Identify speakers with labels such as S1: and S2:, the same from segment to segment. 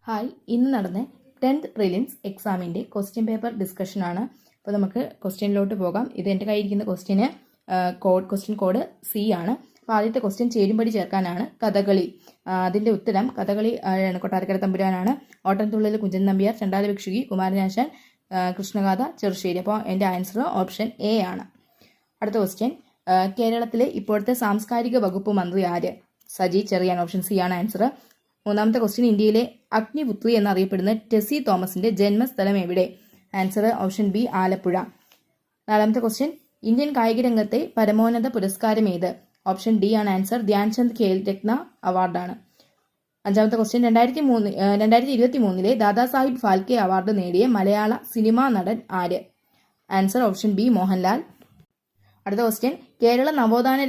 S1: Hi, ഇന്ന് നടന്ന 10th prelims എക്സാമിൻ്റെ ക്വസ്റ്റ്യൻ പേപ്പർ ഡിസ്കഷനാണ്. അപ്പോൾ നമുക്ക് ക്വസ്റ്റ്യനിലോട്ട് പോകാം. ഇത് എൻ്റെ കയ്യിരിക്കുന്ന ക്വസ്റ്റ്യൻ കോഡ് സി ആണ്. അപ്പോൾ ആദ്യത്തെ ക്വസ്റ്റ്യൻ ചേരുംപടി ചേർക്കാനാണ്. കഥകളി. അതിൻ്റെ ഉത്തരം കഥകളി കൊട്ടാരക്കര തമ്പുരാനാണ്. ഓട്ടംതുള്ളൽ കുഞ്ചൻ നമ്പ്യാർ, ചണ്ടാല ഭിക്ഷുകി, കുമാരനാശാൻ, കൃഷ്ണഗാഥ, ചെറുശ്ശേരി. അപ്പോൾ എൻ്റെ ആൻസർ ഓപ്ഷൻ എ ആണ്. അടുത്ത ക്വസ്റ്റ്യൻ, കേരളത്തിലെ ഇപ്പോഴത്തെ സാംസ്കാരിക വകുപ്പ് മന്ത്രി ആര്? സജി ചെറിയാൻ. ഓപ്ഷൻ സി ആണ് ആൻസർ. മൂന്നാമത്തെ ക്വസ്റ്റ്യൻ, ഇന്ത്യയിലെ അഗ്നിപുത്രി എന്നറിയപ്പെടുന്ന ടെസി തോമസിന്റെ ജന്മസ്ഥലം എവിടെ? Answer option B Alappuzha. നാലാമത്തെ ക്വസ്റ്റ്യൻ, ഇന്ത്യൻ കായിക രംഗത്തെ പരമോന്നത പുരസ്കാരം ഏത്? ഓപ്ഷൻ ഡി ആണ് ആൻസർ. ധ്യാൻചന്ദ് ഖേൽ രത്ന അവാർഡാണ്. അഞ്ചാമത്തെ ക്വസ്റ്റ്യൻ, 2023 ദാദാസാഹിബ് ഫാൽക്കെ അവാർഡ് നേടിയ മലയാള സിനിമാ നടൻ ആര്? Answer option B Mohanlal. അടുത്ത ക്വസ്റ്റ്യൻ, കേരള നവോത്ഥാന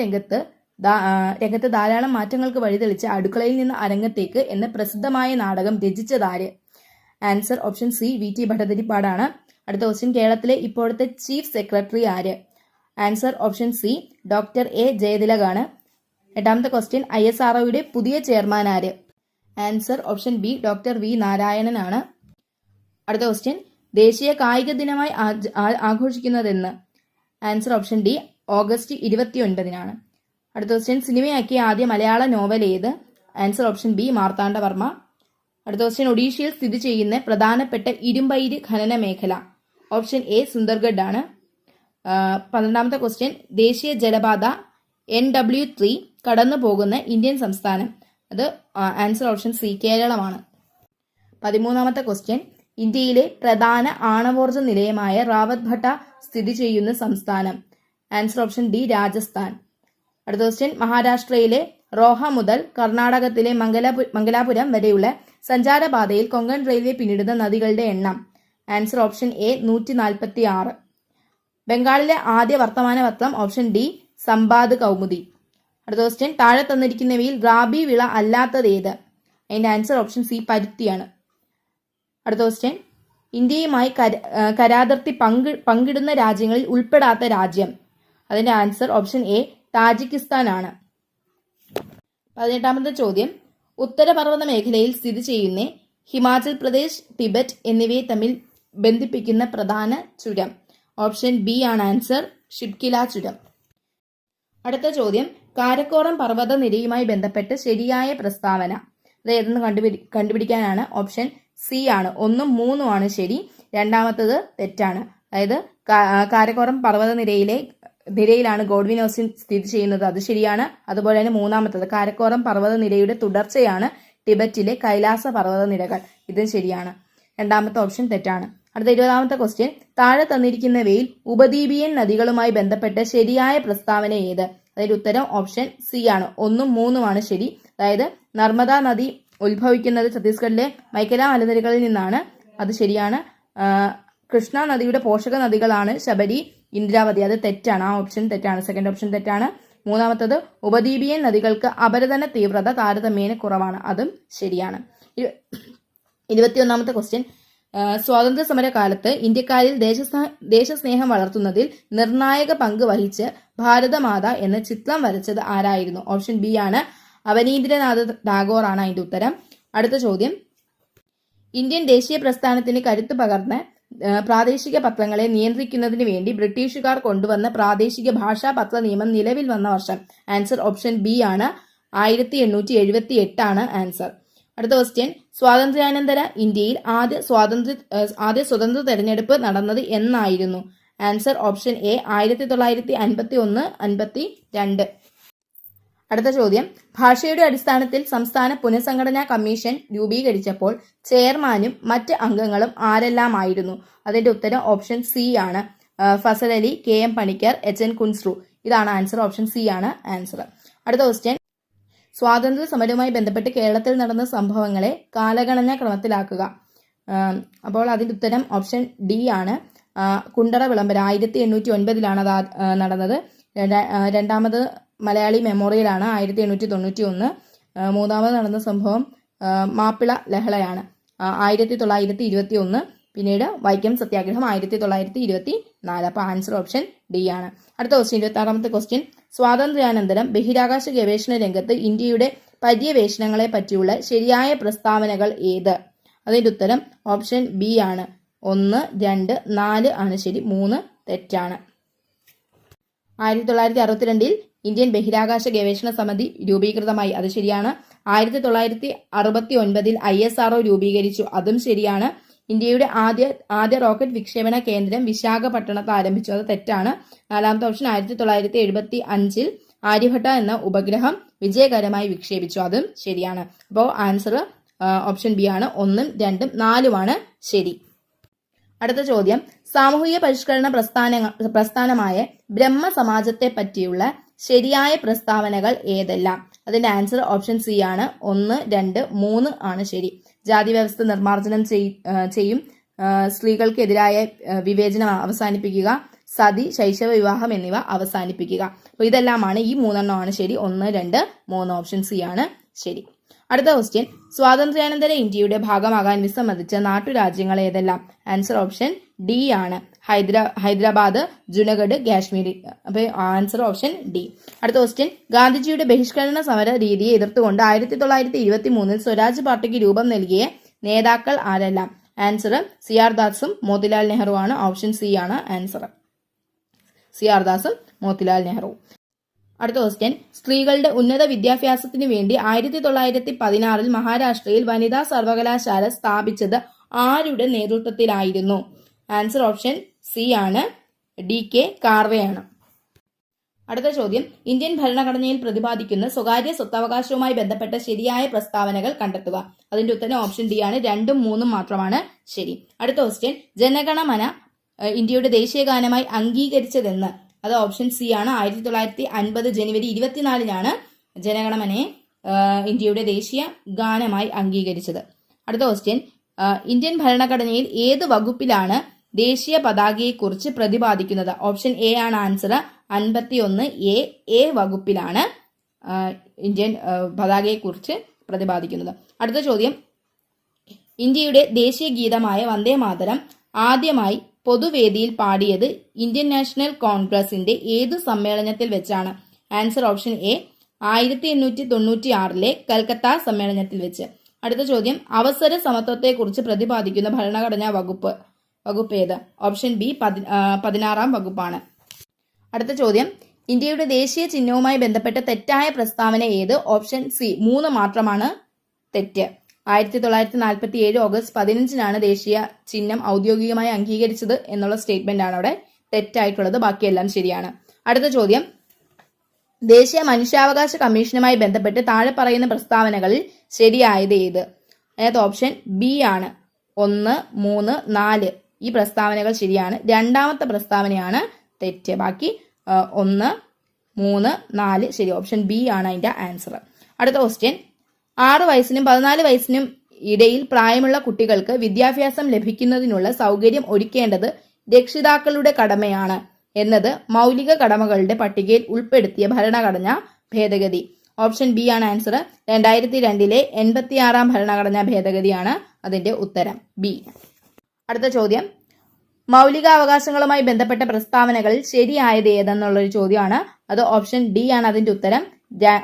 S1: രംഗത്ത് ധാരാളം മാറ്റങ്ങൾക്ക് വഴിതെളിച്ച അടുക്കളയിൽ നിന്ന് അരങ്ങത്തേക്ക് എന്ന പ്രസിദ്ധമായ നാടകം രചിച്ചതാര്? Answer option C V T ഭട്ടതിരിപ്പാടാണ്. അടുത്ത ക്വസ്റ്റ്യൻ, കേരളത്തിലെ ഇപ്പോഴത്തെ ചീഫ് സെക്രട്ടറി ആര്? Answer option C doctor A ജയതിലകാണ്. എട്ടാമത്തെ ക്വസ്റ്റ്യൻ, ISROയുടെ പുതിയ ചെയർമാൻ ആര്? Answer option B doctor V നാരായണനാണ്. അടുത്ത ക്വസ്റ്റ്യൻ, ദേശീയ കായിക ദിനമായി ആഘോഷിക്കുന്നതെന്ന്? ആൻസർ ഓപ്ഷൻ ഡി ഓഗസ്റ്റ് 29-നാണ്. അടുത്ത ക്വസ്റ്റ്യൻ, സിനിമയാക്കിയ ആദ്യ മലയാള നോവൽ ഏത്? Answer option B Marthandavarma. അടുത്ത ക്വസ്റ്റ്യൻ, ഒഡീഷയിൽ സ്ഥിതി ചെയ്യുന്ന പ്രധാനപ്പെട്ട ഇരുമ്പയിര് ഖനന മേഖല? ഓപ്ഷൻ എ സുന്ദർഗഡ് ആണ്. 12ാമത്തെ ക്വസ്റ്റ്യൻ, ദേശീയ ജലപാത NW3 കടന്നു പോകുന്ന ഇന്ത്യൻ സംസ്ഥാനം? അത് ആൻസർ ഓപ്ഷൻ സി കേരളമാണ്. 13ാമത്തെ ക്വസ്റ്റ്യൻ, ഇന്ത്യയിലെ പ്രധാന ആണവോർജ നിലയമായ റാവത്ഭട്ട സ്ഥിതി ചെയ്യുന്ന സംസ്ഥാനം? Answer option D Rajasthan. അടുത്ത ക്വസ്റ്റ്യൻ, മഹാരാഷ്ട്രയിലെ റോഹ മുതൽ കർണാടകത്തിലെ മംഗലാപുരം വരെയുള്ള സഞ്ചാരപാതയിൽ കൊങ്കൺ റെയിൽവേ പിന്നിടുന്ന നദികളുടെ എണ്ണം? Answer option A 146. ബംഗാളിലെ ആദ്യ വർത്തമാന പത്രം? Option D Sambad Kaumudi. അടുത്ത ക്വസ്റ്റ്യൻ, താഴെ തന്നിരിക്കുന്നവയിൽ റാബി വിള അല്ലാത്തത് ഏത്? അതിന്റെ ആൻസർ ഓപ്ഷൻ സി പരുത്തിയാണ്. അടുത്ത ക്വസ്റ്റ്യൻ, ഇന്ത്യയുമായി കരാതിർത്തി പങ്കിടുന്ന രാജ്യങ്ങളിൽ ഉൾപ്പെടാത്ത രാജ്യം? അതിന്റെ ആൻസർ ഓപ്ഷൻ എ താജിക്കിസ്ഥാൻ ആണ്. 18ാമത്തെ ചോദ്യം, ഉത്തരപർവ്വത മേഖലയിൽ സ്ഥിതി ചെയ്യുന്ന ഹിമാചൽ പ്രദേശ്, ടിബറ്റ് എന്നിവയെ തമ്മിൽ ബന്ധിപ്പിക്കുന്ന പ്രധാന ചുരം? ഓപ്ഷൻ ബി ആണ് ആൻസർ ഷിപ്കില ചുരം. അടുത്ത ചോദ്യം, കാരക്കോറം പർവ്വത നിരയുമായി ബന്ധപ്പെട്ട് ശരിയായ പ്രസ്താവന? അത് ഏതെന്ന് കണ്ടുപിടിക്കാനാണ്. ഓപ്ഷൻ സി ആണ്. 1ഉം 3ഉം ആണ് ശരി, രണ്ടാമത്തത് തെറ്റാണ്. അതായത് കാരക്കോറം പർവ്വത നിരയിലാണ് ഗോഡ്വിൻ ഓസിൻ സ്ഥിതി ചെയ്യുന്നത്, അത് ശരിയാണ്. അതുപോലെ തന്നെ മൂന്നാമത്തത് കാരക്കോറം പർവ്വത നിരയുടെ തുടർച്ചയാണ് ടിബറ്റിലെ കൈലാസ പർവ്വത നിരകൾ, ഇതും ശരിയാണ്. രണ്ടാമത്തെ ഓപ്ഷൻ തെറ്റാണ്. അടുത്ത 20ാമത്തെ ക്വസ്റ്റ്യൻ, താഴെ തന്നിരിക്കുന്നവയിൽ ഉപദ്വീപിയൻ നദികളുമായി ബന്ധപ്പെട്ട ശരിയായ പ്രസ്താവന ഏത്? അതിന്റെ ഉത്തരം ഓപ്ഷൻ സി ആണ്. 1ഉം 3ഉം ആണ് ശരി. അതായത് നർമ്മദ നദി ഉത്ഭവിക്കുന്നത് ഛത്തീസ്ഗഡിലെ മൈക്കല മലനിരകളിൽ നിന്നാണ്, അത് ശരിയാണ്. കൃഷ്ണ നദിയുടെ പോഷക നദികളാണ് ശബരി, ഇന്ദ്രാവതി, അത് തെറ്റാണ്. ആ ഓപ്ഷൻ തെറ്റാണ്. സെക്കൻഡ് ഓപ്ഷൻ തെറ്റാണ്. മൂന്നാമത്തത് ഉപദ്വീപിയൻ നദികൾക്ക് അപരദന തീവ്രത താരതമ്യേന കുറവാണ്, അതും ശരിയാണ്. 21ാമത്തെ ക്വസ്റ്റ്യൻ, സ്വാതന്ത്ര്യ സമര കാലത്ത് ഇന്ത്യക്കാരിൽ ദേശസ്നേഹം വളർത്തുന്നതിൽ നിർണായക പങ്ക് വഹിച്ച് ഭാരതമാത എന്ന ചിത്രം വരച്ചത് ആരായിരുന്നു? ഓപ്ഷൻ ബി ആണ് അവനീന്ദ്രനാഥ് ടാഗോർ ആണ് അതിന്റെ ഉത്തരം. അടുത്ത ചോദ്യം, ഇന്ത്യൻ ദേശീയ പ്രസ്ഥാനത്തിന് കരുത്ത് പകർന്ന് പ്രാദേശിക പത്രങ്ങളെ നിയന്ത്രിക്കുന്നതിന് വേണ്ടി ബ്രിട്ടീഷുകാർ കൊണ്ടുവന്ന പ്രാദേശിക ഭാഷാ പത്ര നിയമം നിലവിൽ വന്ന വർഷം? ആൻസർ ഓപ്ഷൻ ബി ആണ് 1878 ആണ് ആൻസർ. അടുത്ത ക്വസ്റ്റ്യൻ, സ്വാതന്ത്ര്യാനന്തര ഇന്ത്യയിൽ ആദ്യ സ്വതന്ത്ര തെരഞ്ഞെടുപ്പ് നടന്നത് എന്നായിരുന്നു? Answer option A 1951-52. അടുത്ത ചോദ്യം, ഭാഷയുടെ അടിസ്ഥാനത്തിൽ സംസ്ഥാന പുനഃസംഘടനാ കമ്മീഷൻ രൂപീകരിച്ചപ്പോൾ ചെയർമാനും മറ്റ് അംഗങ്ങളും ആരെല്ലാമായിരുന്നു? അതിന്റെ ഉത്തരം ഓപ്ഷൻ സി ആണ്. Fasal Ali, KM Panicker, HN Kunzru. ഇതാണ് ആൻസർ. ഓപ്ഷൻ സി ആണ് ആൻസർ. അടുത്ത ക്വസ്റ്റ്യൻ, സ്വാതന്ത്ര്യ സമരവുമായി ബന്ധപ്പെട്ട് കേരളത്തിൽ നടന്ന സംഭവങ്ങളെ കാലഗണന ക്രമത്തിലാക്കുക. അപ്പോൾ അതിന്റെ ഉത്തരം ഓപ്ഷൻ ഡി ആണ്. കുണ്ടറ വിളംബരം 1809 നടന്നത്. രണ്ടാമത് മലയാളി മെമ്മോറിയലാണ് 1891. മൂന്നാമത് നടന്ന സംഭവം മാപ്പിള ലഹളയാണ് 1921. പിന്നീട് വൈക്കം സത്യാഗ്രഹം 1924. അപ്പോൾ ആൻസർ ഓപ്ഷൻ ഡി ആണ്. അടുത്ത ക്വസ്റ്റ്യൻ, 26ാമത്തെ ക്വസ്റ്റ്യൻ, സ്വാതന്ത്ര്യാനന്തരം ബഹിരാകാശ ഗവേഷണ രംഗത്ത് ഇന്ത്യയുടെ പര്യവേഷണങ്ങളെ പറ്റിയുള്ള ശരിയായ പ്രസ്താവനകൾ ഏത്? അതിൻ്റെ ഉത്തരം ഓപ്ഷൻ ബി ആണ്. 1, 2, 4 ആണ് ശരി, 3 തെറ്റാണ്. 1962 ഇന്ത്യൻ ബഹിരാകാശ ഗവേഷണ സമിതി രൂപീകൃതമായി, അത് ശരിയാണ്. 1969 ISRO രൂപീകരിച്ചു, അതും ശരിയാണ്. ഇന്ത്യയുടെ ആദ്യ റോക്കറ്റ് വിക്ഷേപണ കേന്ദ്രം വിശാഖപട്ടണത്ത് ആരംഭിച്ചു, അത് തെറ്റാണ്. 4ാമത്തെ ഓപ്ഷൻ 1975 ആര്യഭട്ട എന്ന ഉപഗ്രഹം വിജയകരമായി വിക്ഷേപിച്ചു, അതും ശരിയാണ്. അപ്പോൾ ആൻസർ ഓപ്ഷൻ ബി ആണ്. 1, 2, 4 ശരി. അടുത്ത ചോദ്യം, സാമൂഹിക പരിഷ്കരണ പ്രസ്ഥാനമായ ബ്രഹ്മസമാജത്തെ പറ്റിയുള്ള ശരിയായ പ്രസ്താവനകൾ ഏതെല്ലാം? അതിന്റെ ആൻസർ ഓപ്ഷൻ സി ആണ്. 1, 2, 3 ആണ് ശരി. ജാതി വ്യവസ്ഥ നിർമ്മാർജ്ജനം ചെയ്യും, സ്ത്രീകൾക്കെതിരായ വിവേചനം അവസാനിപ്പിക്കുക, സതി, ശൈശവ വിവാഹം എന്നിവ അവസാനിപ്പിക്കുക. അപ്പോൾ ഇതെല്ലാമാണ്, ഈ 3 ശരി. 1, 2, 3 ഓപ്ഷൻ സി ആണ് ശരി. അടുത്ത ക്വസ്റ്റ്യൻ, സ്വാതന്ത്ര്യാനന്തര ഇന്ത്യയുടെ ഭാഗമാകാൻ വിസമ്മതിച്ച നാട്ടുരാജ്യങ്ങൾ ഏതെല്ലാം? ആൻസർ ഓപ്ഷൻ ഡി ആണ്. ഹൈദരാബാദ്, ജുനഗഡ്, കാശ്മീർ. അപ്പൊ ആൻസർ ഓപ്ഷൻ ഡി. അടുത്ത ക്വസ്റ്റ്യൻ, ഗാന്ധിജിയുടെ ബഹിഷ്കരണ സമര രീതിയെ എതിർത്തുകൊണ്ട് 1923 സ്വരാജ് പാർട്ടിക്ക് രൂപം നൽകിയ നേതാക്കൾ ആരെല്ലാം? ആൻസർ CR ദാസും മോത്തിലാൽ നെഹ്റുവാണ്. ഓപ്ഷൻ സി ആണ് ആൻസർ. CR ദാസും മോത്തിലാൽ നെഹ്റു. അടുത്ത ക്വസ്റ്റ്യൻ, സ്ത്രീകളുടെ ഉന്നത വിദ്യാഭ്യാസത്തിന് വേണ്ടി 1916 മഹാരാഷ്ട്രയിൽ വനിതാ സർവകലാശാല സ്ഥാപിച്ചത് ആരുടെ നേതൃത്വത്തിലായിരുന്നു? ആൻസർ ഓപ്ഷൻ സി ആണ്. DK കാർവെയാണ്. അടുത്ത ചോദ്യം, ഇന്ത്യൻ ഭരണഘടനയിൽ പ്രതിപാദിക്കുന്ന സ്വകാര്യ സ്വത്തവകാശവുമായി ബന്ധപ്പെട്ട ശരിയായ പ്രസ്താവനകൾ കണ്ടെത്തുക. അതിന്റെ ഉത്തരം ഓപ്ഷൻ ഡി ആണ്. 2ഉം 3ഉം മാത്രമാണ് ശരി. അടുത്ത ക്വസ്റ്റ്യൻ, ജനഗണമന ഇന്ത്യയുടെ ദേശീയ ഗാനമായി അംഗീകരിച്ചതെന്ന്? അത് ഓപ്ഷൻ സി ആണ്. 1950 ജനുവരി 24 ജനഗണമനയെ ഇന്ത്യയുടെ ദേശീയ ഗാനമായി അംഗീകരിച്ചത്. അടുത്ത ക്വസ്റ്റ്യൻ, ഇന്ത്യൻ ഭരണഘടനയിൽ ഏത് വകുപ്പിലാണ് ദേശീയ പതാകയെക്കുറിച്ച് പ്രതിപാദിക്കുന്നത്? ഓപ്ഷൻ എ ആണ് ആൻസർ. 51A വകുപ്പിലാണ് ഇന്ത്യൻ പതാകയെക്കുറിച്ച് പ്രതിപാദിക്കുന്നത്. അടുത്ത ചോദ്യം, ഇന്ത്യയുടെ ദേശീയ ഗീതമായ വന്ദേ മാതരം ആദ്യമായി പൊതുവേദിയിൽ പാടിയത് ഇന്ത്യൻ നാഷണൽ കോൺഗ്രസിന്റെ ഏത് സമ്മേളനത്തിൽ വെച്ചാണ്? Answer option A. 1896 കൽക്കത്ത സമ്മേളനത്തിൽ വെച്ച്. അടുത്ത ചോദ്യം, അവസര സമത്വത്തെക്കുറിച്ച് പ്രതിപാദിക്കുന്ന ഭരണഘടനാ വകുപ്പ് ഏത്? ഓപ്ഷൻ ബി 16ാം വകുപ്പാണ്. അടുത്ത ചോദ്യം, ഇന്ത്യയുടെ ദേശീയ ചിഹ്നവുമായി ബന്ധപ്പെട്ട തെറ്റായ പ്രസ്താവന ഏത്? Option C. 3 മാത്രമാണ് തെറ്റ്. 1947 ഓഗസ്റ്റ് 15 ദേശീയ ചിഹ്നം ഔദ്യോഗികമായി അംഗീകരിച്ചത് എന്നുള്ള സ്റ്റേറ്റ്മെന്റ് ആണ് അവിടെ തെറ്റായിട്ടുള്ളത്. ബാക്കിയെല്ലാം ശരിയാണ്. അടുത്ത ചോദ്യം, ദേശീയ മനുഷ്യാവകാശ കമ്മീഷനുമായി ബന്ധപ്പെട്ട് താഴെ പറയുന്ന പ്രസ്താവനകളിൽ ശരിയായത് ഏത്? അതിനകത്ത് ഓപ്ഷൻ ബി ആണ്. 1, 3, 4 ഈ പ്രസ്താവനകൾ ശരിയാണ്. 2ാമത്തെ പ്രസ്താവനയാണ് തെറ്റ്. ബാക്കി 1, 3, 4 ശരി. ഓപ്ഷൻ ബി ആണ് അതിന്റെ ആൻസർ. അടുത്ത ക്വസ്റ്റ്യൻ, 6 വയസ്സിനും 14 വയസ്സിനും ഇടയിൽ പ്രായമുള്ള കുട്ടികൾക്ക് വിദ്യാഭ്യാസം ലഭിക്കുന്നതിനുള്ള സൗകര്യം ഒരുക്കേണ്ടത് രക്ഷിതാക്കളുടെ കടമയാണ് എന്നത് മൗലിക കടമകളുടെ പട്ടികയിൽ ഉൾപ്പെടുത്തിയ ഭരണഘടനാ ഭേദഗതി? ഓപ്ഷൻ ബി ആണ് ആൻസർ. 2002 86ാം ഭരണഘടനാ ഭേദഗതിയാണ് അതിന്റെ ഉത്തരം ബി. അടുത്ത ചോദ്യം, മൗലികാവകാശങ്ങളുമായി ബന്ധപ്പെട്ട പ്രസ്താവനകളിൽ ശരിയായത് ഏതെന്നുള്ളൊരു ചോദ്യമാണ്. അത് ഓപ്ഷൻ ഡി ആണ് അതിന്റെ ഉത്തരം.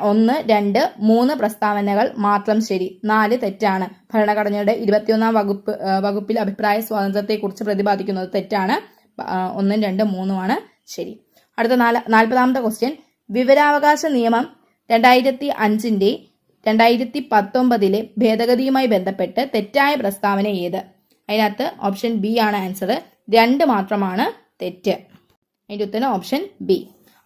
S1: 1, 2, 3 പ്രസ്താവനകൾ മാത്രം ശരി, 4 തെറ്റാണ്. ഭരണഘടനയുടെ 21ാം വകുപ്പിൽ അഭിപ്രായ സ്വാതന്ത്ര്യത്തെക്കുറിച്ച് പ്രതിപാദിക്കുന്നത് തെറ്റാണ്. 1, 2, 3 ശരി. അടുത്ത 40ാമത്തെ ക്വസ്റ്റ്യൻ, വിവരാവകാശ നിയമം 2005 2019 ഭേദഗതിയുമായി ബന്ധപ്പെട്ട് തെറ്റായ പ്രസ്താവന ഏത്? അതിനകത്ത് ഓപ്ഷൻ ബി ആണ് ആൻസർ. 2 മാത്രമാണ് തെറ്റ്. അതിന്റെ ഉത്തരം ഓപ്ഷൻ ബി.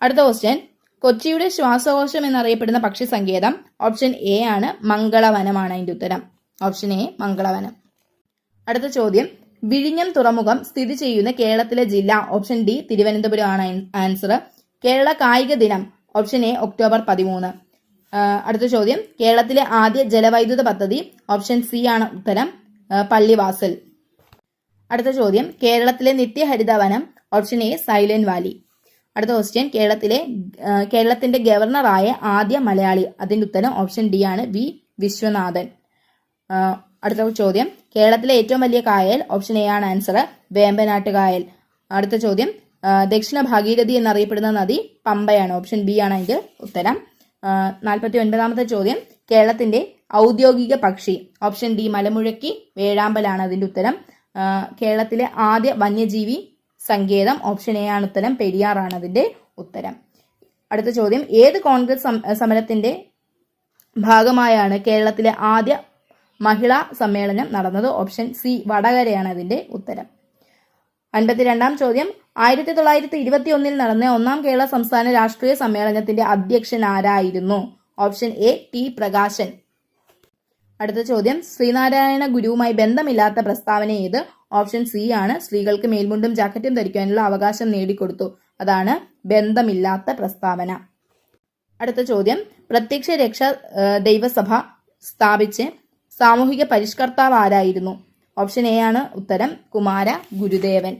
S1: അടുത്ത ക്വസ്റ്റ്യൻ, കൊച്ചിയുടെ ശ്വാസകോശം എന്നറിയപ്പെടുന്ന പക്ഷി സങ്കേതം? ഓപ്ഷൻ എ ആണ്. മംഗളവനമാണ് അതിന്റെ ഉത്തരം. Option A Mangalavanam. അടുത്ത ചോദ്യം, വിഴിഞ്ഞം തുറമുഖം സ്ഥിതി ചെയ്യുന്ന കേരളത്തിലെ ജില്ല? ഓപ്ഷൻ ഡി തിരുവനന്തപുരം ആണ് ആൻസർ. കേരള കായിക ദിനം? Option A October 13. അടുത്ത ചോദ്യം, കേരളത്തിലെ ആദ്യ ജലവൈദ്യുത പദ്ധതി? ഓപ്ഷൻ സി ആണ് ഉത്തരം. പള്ളിവാസൽ. അടുത്ത ചോദ്യം, കേരളത്തിലെ നിത്യഹരിതവനം? Option A silent valley. അടുത്ത ക്വസ്റ്റ്യൻ, കേരളത്തിന്റെ ഗവർണറായ ആദ്യ മലയാളി? അതിന്റെ ഉത്തരം ഓപ്ഷൻ ഡി ആണ്. വി വിശ്വനാഥൻ. അടുത്ത ചോദ്യം, കേരളത്തിലെ ഏറ്റവും വലിയ കായൽ? ഓപ്ഷൻ എ ആണ് ആൻസർ. വേമ്പനാട്ട് കായൽ. അടുത്ത ചോദ്യം, ദക്ഷിണ ഭാഗീരഥി എന്നറിയപ്പെടുന്ന നദി? പമ്പയാണ്. ഓപ്ഷൻ ബി ആണ് അതിന്റെ ഉത്തരം. 49ാമത്തെ ചോദ്യം, കേരളത്തിന്റെ ഔദ്യോഗിക പക്ഷി? ഓപ്ഷൻ ഡി മലമുഴക്കി വേഴാമ്പലാണ് അതിന്റെ ഉത്തരം. കേരളത്തിലെ ആദ്യ വന്യജീവി സങ്കേതം? ഓപ്ഷൻ എ ആണ് ഉത്തരം, പെരിയാറാണ് അതിന്റെ ഉത്തരം. അടുത്ത ചോദ്യം, ഏത് കോൺഗ്രസ് സമരത്തിന്റെ ഭാഗമായാണ് കേരളത്തിലെ ആദ്യ മഹിളാ സമ്മേളനം നടന്നത്? ഓപ്ഷൻ സി വടകരയാണ് അതിന്റെ ഉത്തരം. 52-ാം ചോദ്യം, 1921 നടന്ന ഒന്നാം കേരള സംസ്ഥാന രാഷ്ട്രീയ സമ്മേളനത്തിന്റെ അധ്യക്ഷൻ ആരായിരുന്നു? Option A T Prakashan. അടുത്ത ചോദ്യം, ശ്രീനാരായണ ഗുരുവുമായി ബന്ധമില്ലാത്ത പ്രസ്താവന ഏത്? ഓപ്ഷൻ സി ആണ്, സ്ത്രീകൾക്ക് മേൽമുണ്ടും ജാക്കറ്റും ധരിക്കാനുള്ള അവകാശം നേടിക്കൊടുത്തു. അതാണ് ബന്ധമില്ലാത്ത പ്രസ്താവന. അടുത്ത ചോദ്യം, പ്രത്യക്ഷ രക്ഷ ദൈവസഭ സ്ഥാപിച്ച് സാമൂഹിക പരിഷ്കർത്താവ് ആരായിരുന്നു? ഓപ്ഷൻ എ ആണ് ഉത്തരം, കുമാര ഗുരുദേവൻ.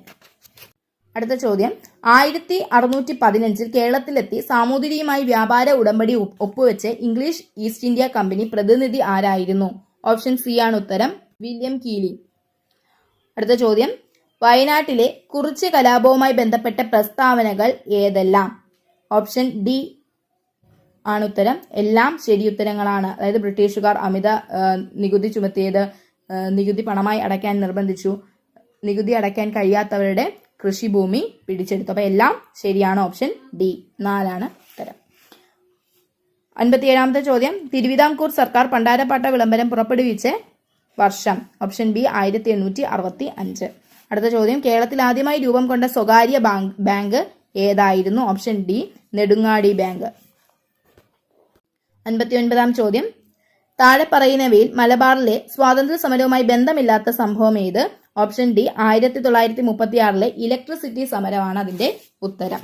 S1: അടുത്ത ചോദ്യം, 1615 കേരളത്തിലെത്തി സാമൂതിരിയുമായി വ്യാപാര ഉടമ്പടി ഒപ്പുവെച്ച് ഇംഗ്ലീഷ് ഈസ്റ്റ് ഇന്ത്യ കമ്പനി പ്രതിനിധി ആരായിരുന്നു? ഓപ്ഷൻ സി ആണ് ഉത്തരം, വില്യം കീലി. അടുത്ത ചോദ്യം, വയനാട്ടിലെ കുറിച്യ കലാപവുമായി ബന്ധപ്പെട്ട പ്രസ്താവനകൾ ഏതെല്ലാം? ഓപ്ഷൻ ഡി ആണ് ഉത്തരം, എല്ലാം ശരിയുത്തരങ്ങളാണ്. അതായത് ബ്രിട്ടീഷുകാർ അമിത നികുതി ചുമത്തിയത്, നികുതി പണമായി അടയ്ക്കാൻ നിർബന്ധിച്ചു, നികുതി അടയ്ക്കാൻ കഴിയാത്തവരുടെ കൃഷിഭൂമി പിടിച്ചെടുത്തു. അപ്പൊ എല്ലാം ശരിയാണ്. ഓപ്ഷൻ ഡി 4 ഉത്തരം. 57-ാമത്തെ ചോദ്യം, തിരുവിതാംകൂർ സർക്കാർ പണ്ടാരപ്പാട്ട വിളംബരം പുറപ്പെടുവിച്ച വർഷം? Option B 1865. അടുത്ത ചോദ്യം, കേരളത്തിൽ ആദ്യമായി രൂപം കൊണ്ട സ്വകാര്യ ബാങ്ക് ഏതായിരുന്നു? Option D Nedungadi bank. 59-ാം ചോദ്യം, താഴെ പറയുന്നവയിൽ മലബാറിലെ സ്വാതന്ത്ര്യ സമരവുമായി ബന്ധമില്ലാത്ത സംഭവം ഏത്? ഓപ്ഷൻ ഡി 1936 ഇലക്ട്രിസിറ്റി സമരമാണ് അതിന്റെ ഉത്തരം.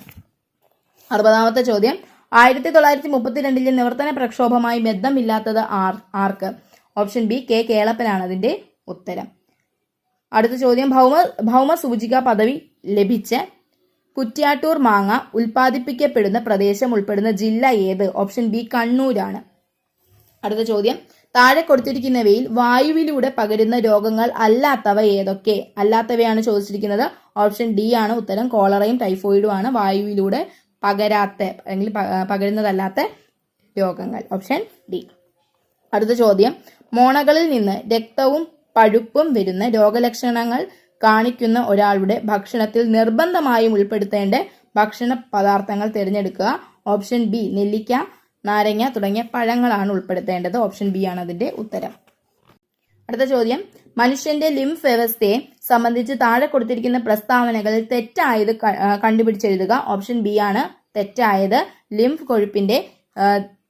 S1: 60-ാമത്തെ ചോദ്യം, 1932 നിവർത്തന പ്രക്ഷോഭമായി ബന്ധമില്ലാത്തത് ആർക്ക്? ഓപ്ഷൻ ബി കെ കേളപ്പനാണ് അതിന്റെ ഉത്തരം. അടുത്ത ചോദ്യം, ഭൗമ സൂചിക പദവി ലഭിച്ച കുറ്റ്യാട്ടൂർ മാങ്ങ ഉൽപ്പാദിപ്പിക്കപ്പെടുന്ന പ്രദേശം ഉൾപ്പെടുന്ന ജില്ല ഏത്? ഓപ്ഷൻ ബി കണ്ണൂരാണ്. അടുത്ത ചോദ്യം, താഴെ കൊടുത്തിരിക്കുന്നവയിൽ വായുവിലൂടെ പകരുന്ന രോഗങ്ങൾ അല്ലാത്തവ ഏതൊക്കെ? അല്ലാത്തവയാണ് ചോദിച്ചിരിക്കുന്നത്. ഓപ്ഷൻ ഡി ആണ് ഉത്തരം, കോളറയും ടൈഫോയിഡുമാണ് വായുവിലൂടെ പകരാത്ത അല്ലെങ്കിൽ പകരുന്നതല്ലാത്ത രോഗങ്ങൾ. Option D. അടുത്ത ചോദ്യം, മോണകളിൽ നിന്ന് രക്തവും പഴുപ്പും വരുന്ന രോഗലക്ഷണങ്ങൾ കാണിക്കുന്ന ഒരാളുടെ ഭക്ഷണത്തിൽ നിർബന്ധമായും ഉൾപ്പെടുത്തേണ്ട ഭക്ഷണ പദാർത്ഥങ്ങൾ തിരഞ്ഞെടുക്കുക. ഓപ്ഷൻ ബി നെല്ലിക്ക, നാരങ്ങ തുടങ്ങിയ പഴങ്ങളാണ് ഉൾപ്പെടുത്തേണ്ടത്. ഓപ്ഷൻ ബി ആണ് അതിന്റെ ഉത്തരം. അടുത്ത ചോദ്യം, മനുഷ്യന്റെ ലിംഫ് വ്യവസ്ഥയെ സംബന്ധിച്ച് താഴെ കൊടുത്തിരിക്കുന്ന പ്രസ്താവനകളിൽ തെറ്റായത് കണ്ടുപിടിച്ചെഴുതുക. ഓപ്ഷൻ ബി ആണ് തെറ്റായത്. ലിംഫ് കൊഴുപ്പിന്റെ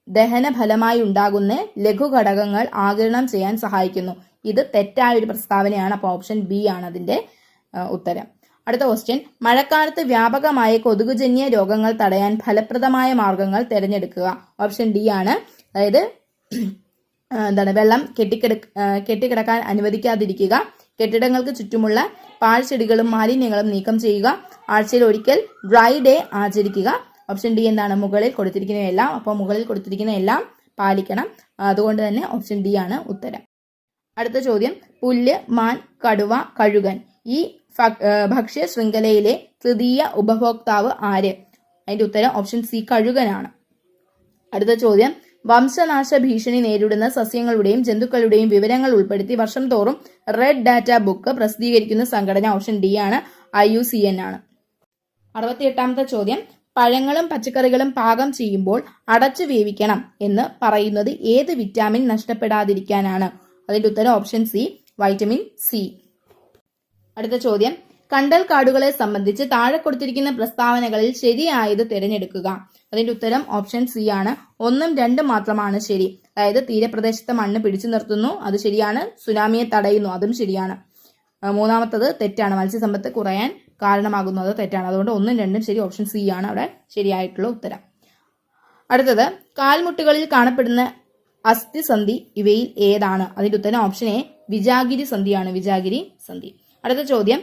S1: ദഹന ഫലമായി ഉണ്ടാകുന്ന ലഘുഘടകങ്ങൾ ആഗിരണം ചെയ്യാൻ സഹായിക്കുന്നു. ഇത് തെറ്റായ ഒരു പ്രസ്താവനയാണ്. അപ്പോൾ ഓപ്ഷൻ ബി ആണ് അതിന്റെ ഉത്തരം. അടുത്ത ക്വസ്റ്റ്യൻ, മഴക്കാലത്ത് വ്യാപകമായ കൊതുകുജന്യ രോഗങ്ങൾ തടയാൻ ഫലപ്രദമായ മാർഗങ്ങൾ തിരഞ്ഞെടുക്കുക. ഓപ്ഷൻ ഡി ആണ്. അതായത് വെള്ളം കെട്ടിക്കിടക്കാൻ അനുവദിക്കാതിരിക്കുക, കെട്ടിടങ്ങൾക്ക് ചുറ്റുമുള്ള പാഴ്ചെടികളും മാലിന്യങ്ങളും നീക്കം ചെയ്യുക, ആഴ്ചയിൽ ഒരിക്കൽ ഡ്രൈ ഡേ ആചരിക്കുക. ഓപ്ഷൻ ഡി എന്താണ്? മുകളിൽ കൊടുത്തിരിക്കുന്ന എല്ലാം. അപ്പോൾ മുകളിൽ കൊടുത്തിരിക്കുന്ന എല്ലാം പാലിക്കണം. അതുകൊണ്ട് തന്നെ ഓപ്ഷൻ ഡി ആണ് ഉത്തരം. അടുത്ത ചോദ്യം, പുല്ല്, മാൻ, കടുവ, കഴുകൻ ഈ ഭക്ഷ്യ ശൃംഖലയിലെ തൃതീയ ഉപഭോക്താവ് ആര്? അതിന്റെ ഉത്തരം ഓപ്ഷൻ സി കഴുകനാണ്. അടുത്ത ചോദ്യം, വംശനാശ ഭീഷണി നേരിടുന്ന സസ്യങ്ങളുടെയും ജന്തുക്കളുടെയും വിവരങ്ങൾ ഉൾപ്പെടുത്തി വർഷം തോറും റെഡ് ഡാറ്റ ബുക്ക് പ്രസിദ്ധീകരിക്കുന്ന സംഘടന? ഓപ്ഷൻ ഡി ആണ്, IUCN ആണ്. 68-ാമത്തെ ചോദ്യം, പഴങ്ങളും പച്ചക്കറികളും പാകം ചെയ്യുമ്പോൾ അടച്ചു വേവിക്കണം എന്ന് പറയുന്നത് ഏത് വിറ്റാമിൻ നഷ്ടപ്പെടാതിരിക്കാനാണ്? അതിന്റെ ഉത്തരം ഓപ്ഷൻ സി വൈറ്റമിൻ സി. അടുത്ത ചോദ്യം, കണ്ടൽ കാടുകളെ സംബന്ധിച്ച് താഴെ കൊടുത്തിരിക്കുന്ന പ്രസ്താവനകളിൽ ശരിയായത് തിരഞ്ഞെടുക്കുക. അതിന്റെ ഉത്തരം ഓപ്ഷൻ സി ആണ്. 1ഉം 2ഉം മാത്രമാണ് ശരി. അതായത് തീരപ്രദേശത്തെ മണ്ണ് പിടിച്ചു നിർത്തുന്നു, അത് ശരിയാണ്. സുനാമിയെ തടയുന്നു, അതും ശരിയാണ്. മൂന്നാമത്തത് തെറ്റാണ്. മത്സ്യസമ്പത്ത് കുറയാൻ കാരണമാകുന്നത് തെറ്റാണ്. അതുകൊണ്ട് 1ഉം 2ഉം ശരി. ഓപ്ഷൻ സി ആണ് അവിടെ ശരിയായിട്ടുള്ള ഉത്തരം. അടുത്തത്, കാൽമുട്ടുകളിൽ കാണപ്പെടുന്ന അസ്ഥിസന്ധി ഇവയിൽ ഏതാണ്? അതിന്റെ ഉത്തരം ഓപ്ഷൻ എ വിജാഗിരി സന്ധിയാണ്. വിജാഗിരി സന്ധി. അടുത്ത ചോദ്യം,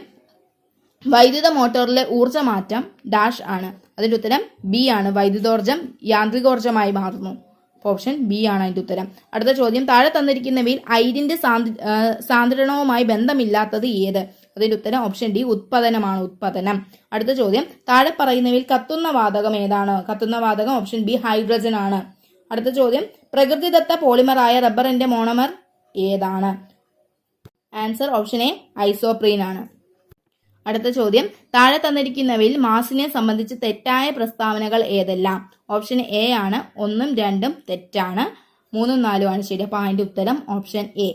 S1: വൈദ്യുത മോട്ടോറിലെ ഊർജ്ജമാറ്റം ഡാഷ് ആണ്. അതിന്റെ ഉത്തരം ബി ആണ്. വൈദ്യുതോർജ്ജം യാന്ത്രികോർജ്ജമായി മാറുന്നു. ഓപ്ഷൻ ബി ആണ് അതിന്റെ ഉത്തരം. അടുത്ത ചോദ്യം, താഴെ തന്നിരിക്കുന്നവയിൽ അയിരിന്റെ സാന്ദ്രണവുമായി ബന്ധമില്ലാത്തത് ഏത്? അതിന്റെ ഉത്തരം ഓപ്ഷൻ ഡി ഉത്പതനമാണ്. ഉത്പതനം. അടുത്ത ചോദ്യം, താഴെ പറയുന്നവയിൽ കത്തുന്ന വാതകം ഏതാണ്? കത്തുന്ന വാതകം ഓപ്ഷൻ ബി ഹൈഡ്രജൻ ആണ്. അടുത്ത ചോദ്യം, പ്രകൃതിദത്ത പോളിമറായ റബ്ബറിന്റെ മോണോമർ ഏതാണ്? ആൻസർ ഓപ്ഷൻ എ ഐസോപ്രീൻ ആണ്. അടുത്ത ചോദ്യം, താഴെ തന്നിരിക്കുന്നവയിൽ മാസിനെ സംബന്ധിച്ച് തെറ്റായ പ്രസ്താവനകൾ ഏതെല്ലാം? ഓപ്ഷൻ എ ആണ് 1ഉം 2ഉം തെറ്റാണ്, 3ഉം 4ഉം ആണ് ശരി. അപ്പോൾ അതിന്റെ ഉത്തരം ഓപ്ഷൻ എ.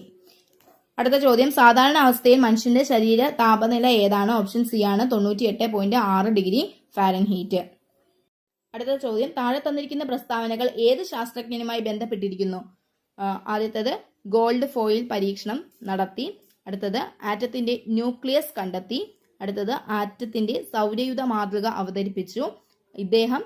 S1: അടുത്ത ചോദ്യം, സാധാരണ അവസ്ഥയിൽ മനുഷ്യന്റെ ശരീര താപനില ഏതാണ്? ഓപ്ഷൻ സി ആണ് 98.6 ഡിഗ്രി ഫാരൻഹീറ്റ്. അടുത്ത ചോദ്യം, താഴെ തന്നിരിക്കുന്ന പ്രസ്താവനകൾ ഏത് ശാസ്ത്രജ്ഞനുമായി ബന്ധപ്പെട്ടിരിക്കുന്നു? ആദ്യത്തേത് ഗോൾഡ് ഫോയിൽ പരീക്ഷണം നടത്തി, അടുത്തത് ആറ്റത്തിന്റെ ന്യൂക്ലിയസ് കണ്ടെത്തി, അടുത്തത് ആറ്റത്തിന്റെ സൗരയുധ മാതൃക അവതരിപ്പിച്ചു, ഇദ്ദേഹം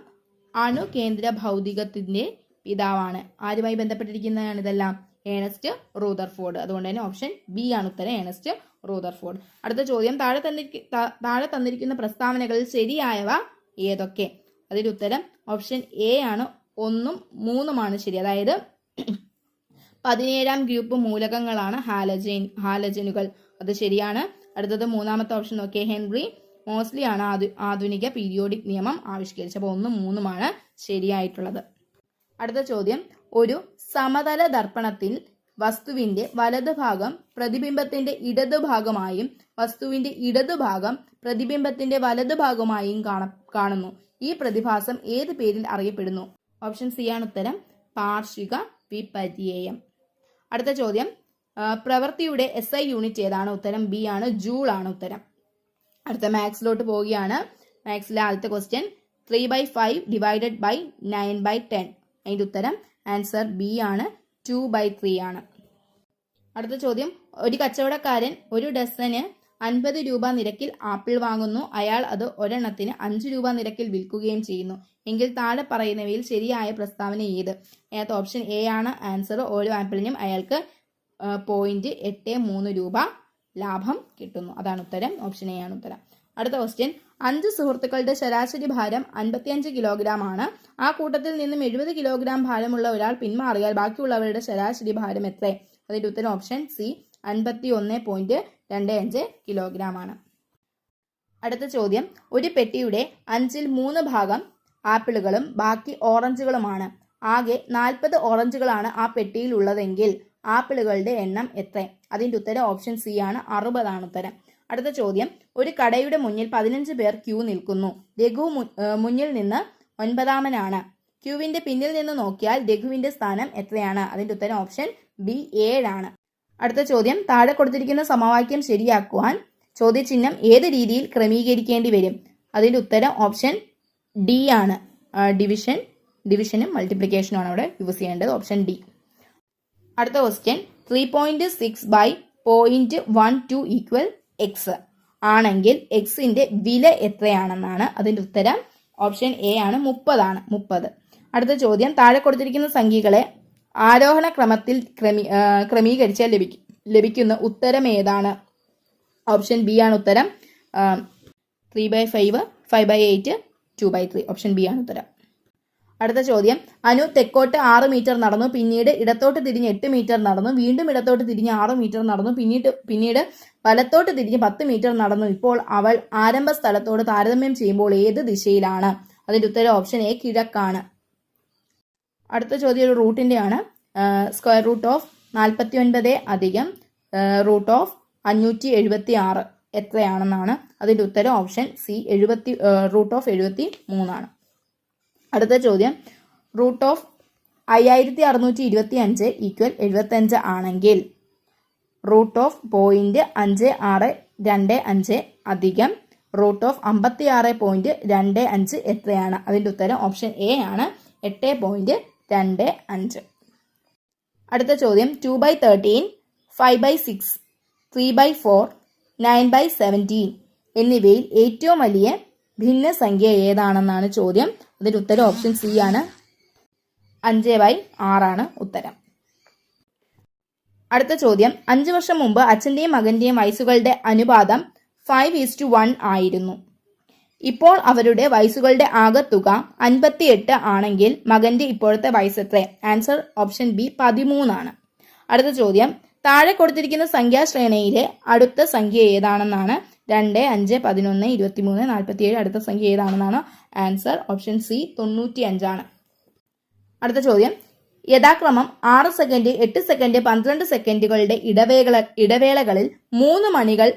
S1: അണു കേന്ദ്ര ഭൗതികത്തിന്റെ പിതാവാണ്. ആരുമായി ബന്ധപ്പെട്ടിരിക്കുന്നതാണ് ഇതെല്ലാം? Ernest Rutherford. അതുകൊണ്ട് തന്നെ ഓപ്ഷൻ ബി ആണ് ഉത്തരം, ഏണസ്റ്റ് റൂദർഫോർഡ്. അടുത്ത ചോദ്യം, താഴെ തന്നിരിക്കുന്ന പ്രസ്താവനകളിൽ ശരിയായവ ഏതൊക്കെ? അതിന്റെ ഉത്തരം ഓപ്ഷൻ എ ആണ് 1ഉം 3ഉമാണ് ശരി. അതായത് 17ാം ഗ്രൂപ്പ് മൂലകങ്ങളാണ് ഹാലജനുകൾ. അത് ശരിയാണ്. അടുത്തത് മൂന്നാമത്തെ ഓപ്ഷൻ നോക്കിയേ, ഹെൻറി മോസ്ലി ആണ് ആധുനിക പീരിയോഡിക് നിയമം ആവിഷ്കരിച്ചത്. അപ്പോൾ 1ഉം 3ഉമാണ് ശരിയായിട്ടുള്ളത്. അടുത്ത ചോദ്യം, ഒരു സമതല ദർപ്പണത്തിൽ വസ്തുവിന്റെ വലതുഭാഗം പ്രതിബിംബത്തിന്റെ ഇടതുഭാഗമായും വസ്തുവിന്റെ ഇടതുഭാഗം പ്രതിബിംബത്തിന്റെ വലതുഭാഗമായും കാണുന്നു. ഈ പ്രതിഭാസം ഏത് പേരിൽ അറിയപ്പെടുന്നു? ഓപ്ഷൻ സി ആണ് ഉത്തരം, പാർശ്വിക വിപര്യം. അടുത്ത ചോദ്യം, പ്രവൃത്തിയുടെ SI യൂണിറ്റ് ഏതാണ്? ഉത്തരം ബി ആണ്, ജൂൾ ആണ് ഉത്തരം. അടുത്ത മാത്സിലോട്ട് പോവുകയാണ്. മാത്സിലെ ആദ്യത്തെ ക്വസ്റ്റ്യൻ, 3/5 ഡിവൈഡഡ് ബൈ 9/10. അതിന്റെ ഉത്തരം ആൻസർ ബി ആണ്, 2/3 ആണ്. അടുത്ത ചോദ്യം, ഒരു കച്ചവടക്കാരൻ ഒരു ഡസന് 50 രൂപ നിരക്കിൽ ആപ്പിൾ വാങ്ങുന്നു. അയാൾ അത് ഒരെണ്ണത്തിന് 5 രൂപ നിരക്കിൽ വിൽക്കുകയും ചെയ്യുന്നു. എങ്കിൽ താഴെ പറയുന്നവയിൽ ശരിയായ പ്രസ്താവന ഏത്? അതിനകത്ത് ഓപ്ഷൻ എ ആണ് ആൻസർ. ഓരോ ആപ്പിളിനും അയാൾക്ക് 0.83 രൂപ ലാഭം കിട്ടുന്നു. അതാണ് ഉത്തരം, ഓപ്ഷൻ എ ആണ് ഉത്തരം. അടുത്ത ക്വസ്റ്റ്യൻ, 5 സുഹൃത്തുക്കളുടെ ശരാശരി ഭാരം 55 കിലോഗ്രാം ആണ്. ആ കൂട്ടത്തിൽ നിന്നും 70 കിലോഗ്രാം ഭാരമുള്ള ഒരാൾ പിന്മാറിയാൽ ബാക്കിയുള്ളവരുടെ ശരാശരി ഭാരം എത്ര? അതിന്റെ ഉത്തരം ഓപ്ഷൻ സി 51.25 കിലോഗ്രാം ആണ്. അടുത്ത ചോദ്യം, ഒരു പെട്ടിയുടെ 5ൽ 3 ഭാഗം ആപ്പിളുകളും ബാക്കി ഓറഞ്ചുകളുമാണ്. ആകെ 40 ഓറഞ്ചുകളാണ് ആ പെട്ടിയിൽ ഉള്ളതെങ്കിൽ ആപ്പിളുകളുടെ എണ്ണം എത്ര? അതിന്റെ ഉത്തരം ഓപ്ഷൻ സി ആണ്, 60 ആണ് ഉത്തരം. അടുത്ത ചോദ്യം, ഒരു കടയുടെ മുന്നിൽ 15 പേർ ക്യൂ നിൽക്കുന്നു. രഘു മുന്നിൽ നിന്ന് 9ാമനാണ്. ക്യൂവിന്റെ പിന്നിൽ നിന്ന് നോക്കിയാൽ രഘുവിന്റെ സ്ഥാനം എത്രയാണ്? അതിന്റെ ഉത്തരം ഓപ്ഷൻ ബി 7 ആണ്. അടുത്ത ചോദ്യം, താഴെ കൊടുത്തിരിക്കുന്ന സമവാക്യം ശരിയാക്കുവാൻ ചോദ്യചിഹ്നം ഏത് രീതിയിൽ ക്രമീകരിക്കേണ്ടി വരും? അതിന്റെ ഉത്തരം ഓപ്ഷൻ ഡി ആണ്, ഡിവിഷനും മൾട്ടിപ്ലിക്കേഷനും ആണ് അവിടെ യൂസ് ചെയ്യേണ്ടത്, ഓപ്ഷൻ ഡി. അടുത്ത ക്വസ്റ്റ്യൻ, 3.6/0.12 ഈക്വൽ എക്സ് ആണെങ്കിൽ എക്സിന്റെ വില എത്രയാണെന്നാണ്. അതിന്റെ ഉത്തരം ഓപ്ഷൻ എ ആണ്, 30 ആണ്, 30. അടുത്ത ചോദ്യം, താഴെ കൊടുത്തിരിക്കുന്ന സംഖ്യകളെ ആരോഹണ ക്രമത്തിൽ ക്രമീകരിച്ചാൽ ലഭിക്കുന്ന ഉത്തരം ഏതാണ്? ഓപ്ഷൻ ബി ആണ് ഉത്തരം, 3/5, 5/8, 2/3. ഓപ്ഷൻ ബി ആണ് ഉത്തരം. അടുത്ത ചോദ്യം, അനു തെക്കോട്ട് 6 മീറ്റർ നടന്നു, പിന്നീട് ഇടത്തോട്ട് തിരിഞ്ഞ് 8 മീറ്റർ നടന്നു, വീണ്ടും ഇടത്തോട്ട് തിരിഞ്ഞ് 6 മീറ്റർ നടന്നു, പിന്നീട് വലത്തോട്ട് തിരിഞ്ഞ് 10 മീറ്റർ നടന്നു. ഇപ്പോൾ അവൾ ആരംഭ സ്ഥലത്തോട് താരതമ്യം ചെയ്യുമ്പോൾ ഏത് ദിശയിലാണ്? അതിന്റെ ഉത്തരം ഓപ്ഷൻ എ കിഴക്കാണ്. അടുത്ത ചോദ്യം ഒരു റൂട്ടിന്റെ ആണ്. സ്ക്വയർ റൂട്ട് ഓഫ് 49 അധികം റൂട്ട് ഓഫ് 576 എത്രയാണെന്നാണ്. അതിന്റെ ഉത്തരം ഓപ്ഷൻ സി റൂട്ട് ഓഫ് 73 ആണ്. അടുത്ത ചോദ്യം, റൂട്ട് ഓഫ് 5625 ഈക്വൽ 75 ആണെങ്കിൽ റൂട്ട് ഓഫ് 0.5625 അധികം റൂട്ട് ഓഫ് 56.25 എത്രയാണ്? അതിന്റെ ഉത്തരം ഓപ്ഷൻ എ ആണ്, 8.25. അടുത്ത ചോദ്യം, 2/13, 5/6, 3/4, 9/17 എന്നിവയിൽ ഏറ്റവും വലിയ ഭിന്നസംഖ്യ ഏതാണെന്നാണ് ചോദ്യം. അതിന്റെ ഉത്തരം ഓപ്ഷൻ സി ആണ്, 5/6 ആണ് ഉത്തരം. അടുത്ത ചോദ്യം, 5 വർഷം മുമ്പ് അച്ഛന്റെയും മകന്റെയും വയസ്സുകളുടെ അനുപാതം 5:1 ആയിരുന്നു. ഇപ്പോൾ അവരുടെ വയസ്സുകളുടെ ആകെത്തുക 58 ആണെങ്കിൽ മകന്റെ ഇപ്പോഴത്തെ വയസ്സ് എത്ര? ആൻസർ ഓപ്ഷൻ ബി 13 ആണ്. അടുത്ത ചോദ്യം, താഴെ കൊടുത്തിരിക്കുന്ന സംഖ്യാശ്രേണിയിലെ അടുത്ത സംഖ്യ ഏതാണെന്നാണ്. 2, 5, 11, 23, 47 അടുത്ത സംഖ്യ ഏതാണെന്നാണ്. ആൻസർ ഓപ്ഷൻ സി 95 ആണ്. അടുത്ത ചോദ്യം, യഥാക്രമം 6 സെക്കൻഡ്, 8 സെക്കൻഡ്, 12 സെക്കൻഡുകളുടെ ഇടവേളകളിൽ 3 മണികൾ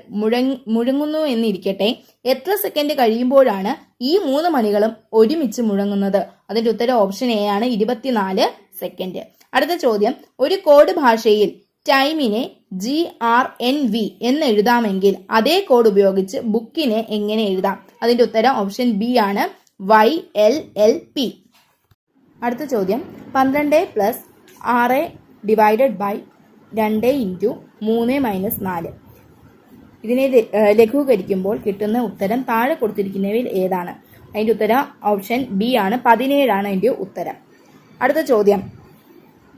S1: മുഴങ്ങുന്നു എന്നിരിക്കട്ടെ. എത്ര സെക്കൻഡ് കഴിയുമ്പോഴാണ് ഈ 3 മണികളും ഒരുമിച്ച് മുഴങ്ങുന്നത്? അതിന്റെ ഉത്തരം ഓപ്ഷൻ എ ആണ്, 24 സെക്കൻഡ്. അടുത്ത ചോദ്യം, ഒരു കോഡ് ഭാഷയിൽ ടൈമിനെ GRNV എന്ന് എഴുതാമെങ്കിൽ അതേ കോഡ് ഉപയോഗിച്ച് ബുക്കിനെ എങ്ങനെ എഴുതാം? അതിന്റെ ഉത്തരം ഓപ്ഷൻ ബി ആണ്, YLLP. അടുത്ത ചോദ്യം, 12 + 6 ഡിവൈഡഡ് ബൈ 2 × 3 - 4. ഇതിനെ ലഘൂകരിക്കുമ്പോൾ കിട്ടുന്ന ഉത്തരം താഴെ കൊടുത്തിരിക്കുന്നവയിൽ ഏതാണ്? അതിന്റെ ഉത്തരം ഓപ്ഷൻ ബി ആണ്, 17 ആണ് അതിന്റെ ഉത്തരം. അടുത്ത ചോദ്യം,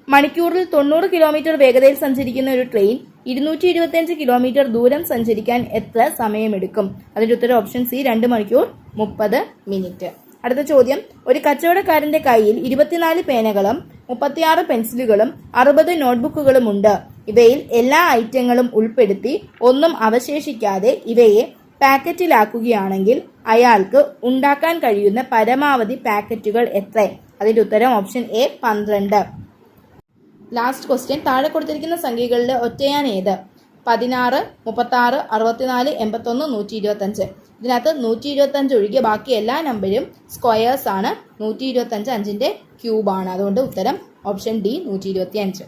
S1: മണിക്കൂറിൽ 90 കിലോമീറ്റർ വേഗതയിൽ സഞ്ചരിക്കുന്ന ഒരു ട്രെയിൻ 225 കിലോമീറ്റർ ദൂരം സഞ്ചരിക്കാൻ എത്ര സമയമെടുക്കും? അതിന്റെ ഉത്തരം ഓപ്ഷൻ സി, 2 മണിക്കൂർ 30 മിനിറ്റ്. അടുത്ത ചോദ്യം, ഒരു കച്ചവടക്കാരന്റെ കയ്യിൽ 24 പേനകളും 36 പെൻസിലുകളും 60 നോട്ട്ബുക്കുകളും ഉണ്ട്. ഇവയിൽ എല്ലാ ഐറ്റങ്ങളും ഉൾപ്പെടുത്തി ഒന്നും അവശേഷിക്കാതെ ഇവയെ പാക്കറ്റിലാക്കുകയാണെങ്കിൽ അയാൾക്ക് ഉണ്ടാക്കാൻ കഴിയുന്ന പരമാവധി പാക്കറ്റുകൾ എത്ര? അതിന്റെ ഉത്തരം ഓപ്ഷൻ എ, 12. ലാസ്റ്റ് ക്വസ്റ്റ്യൻ, താഴെ കൊടുത്തിരിക്കുന്ന സംഖ്യകളിലെ ഒറ്റയാൻ ഏത്? 16, 36, 64, 81, 125. ഇതിനകത്ത് 125 ഒഴികെ ബാക്കി എല്ലാ നമ്പരും സ്ക്വയേഴ്സ് ആണ്. 125 5ന്റെ ക്യൂബ് ആണ്. അതുകൊണ്ട് ഉത്തരം ഓപ്ഷൻ ഡി, 125.